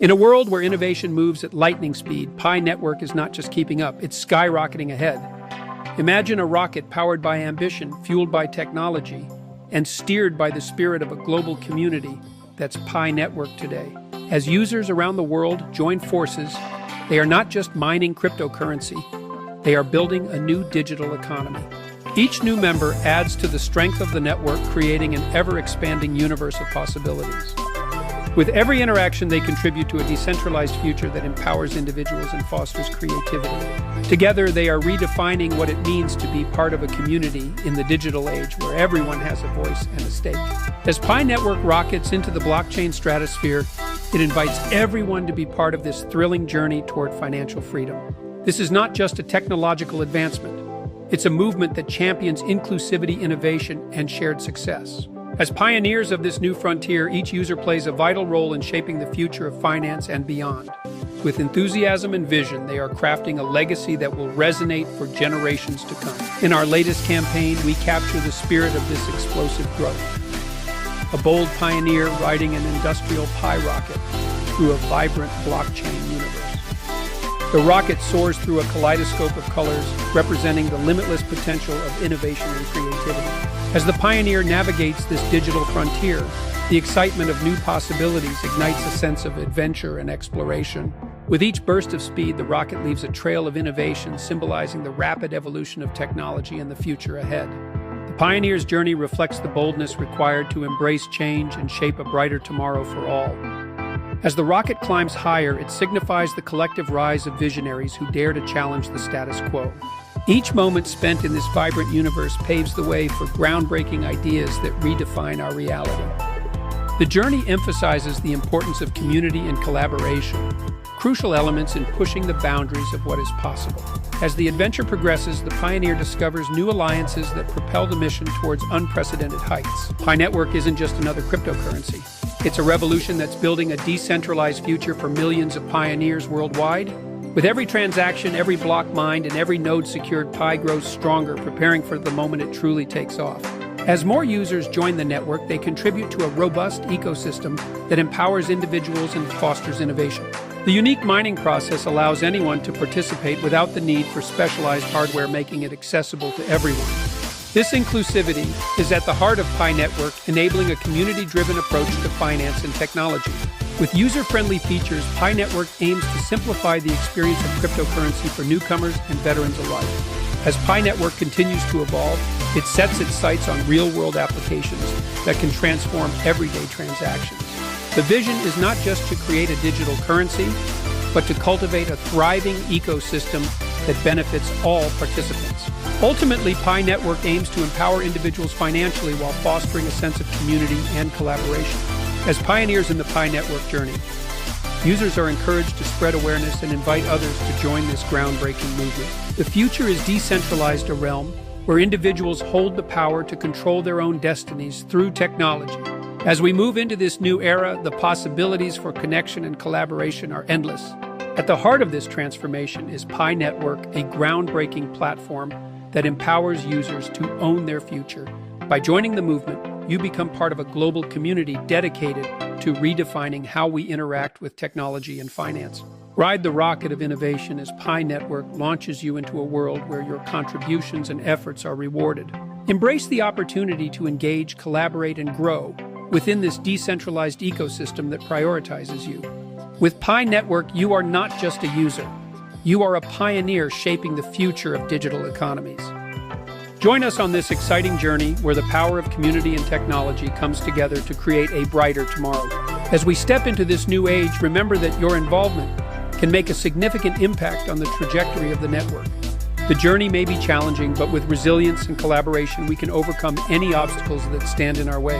In a world where innovation moves at lightning speed, Pi Network is not just keeping up, it's skyrocketing ahead. Imagine a rocket powered by ambition, fueled by technology, and steered by the spirit of a global community. That's Pi Network today. As users around the world join forces, they are not just mining cryptocurrency, they are building a new digital economy. Each new member adds to the strength of the network, creating an ever-expanding universe of possibilities. With every interaction, they contribute to a decentralized future that empowers individuals and fosters creativity. Together, they are redefining what it means to be part of a community in the digital age where everyone has a voice and a stake. As Pi Network rockets into the blockchain stratosphere, it invites everyone to be part of this thrilling journey toward financial freedom. This is not just a technological advancement. It's a movement that champions inclusivity, innovation, and shared success. As pioneers of this new frontier, each user plays a vital role in shaping the future of finance and beyond. With enthusiasm and vision, they are crafting a legacy that will resonate for generations to come. In our latest campaign, we capture the spirit of this explosive growth. A bold pioneer riding an industrial Pi rocket through a vibrant blockchain universe. The rocket soars through a kaleidoscope of colors, representing the limitless potential of innovation and creativity. As the pioneer navigates this digital frontier, the excitement of new possibilities ignites a sense of adventure and exploration. With each burst of speed, the rocket leaves a trail of innovation, symbolizing the rapid evolution of technology and the future ahead. The pioneer's journey reflects the boldness required to embrace change and shape a brighter tomorrow for all. As the rocket climbs higher, it signifies the collective rise of visionaries who dare to challenge the status quo. Each moment spent in this vibrant universe paves the way for groundbreaking ideas that redefine our reality. The journey emphasizes the importance of community and collaboration, crucial elements in pushing the boundaries of what is possible. As the adventure progresses, the pioneer discovers new alliances that propel the mission towards unprecedented heights. Pi Network isn't just another cryptocurrency. It's a revolution that's building a decentralized future for millions of pioneers worldwide. With every transaction, every block mined, and every node secured, Pi grows stronger, preparing for the moment it truly takes off. As more users join the network, they contribute to a robust ecosystem that empowers individuals and fosters innovation. The unique mining process allows anyone to participate without the need for specialized hardware, making it accessible to everyone. This inclusivity is at the heart of Pi Network, enabling a community-driven approach to finance and technology. With user-friendly features, Pi Network aims to simplify the experience of cryptocurrency for newcomers and veterans alike. As Pi Network continues to evolve, it sets its sights on real-world applications that can transform everyday transactions. The vision is not just to create a digital currency, but to cultivate a thriving ecosystem that benefits all participants. Ultimately, Pi Network aims to empower individuals financially while fostering a sense of community and collaboration. As pioneers in the Pi Network journey, users are encouraged to spread awareness and invite others to join this groundbreaking movement. The future is decentralized, a realm where individuals hold the power to control their own destinies through technology. As we move into this new era, the possibilities for connection and collaboration are endless. At the heart of this transformation is Pi Network, a groundbreaking platform that empowers users to own their future. By joining the movement, you become part of a global community dedicated to redefining how we interact with technology and finance. Ride the rocket of innovation as Pi Network launches you into a world where your contributions and efforts are rewarded. Embrace the opportunity to engage, collaborate, and grow within this decentralized ecosystem that prioritizes you. With Pi Network, you are not just a user. You are a pioneer shaping the future of digital economies. Join us on this exciting journey where the power of community and technology comes together to create a brighter tomorrow. As we step into this new age, remember that your involvement can make a significant impact on the trajectory of the network. The journey may be challenging, but with resilience and collaboration, we can overcome any obstacles that stand in our way.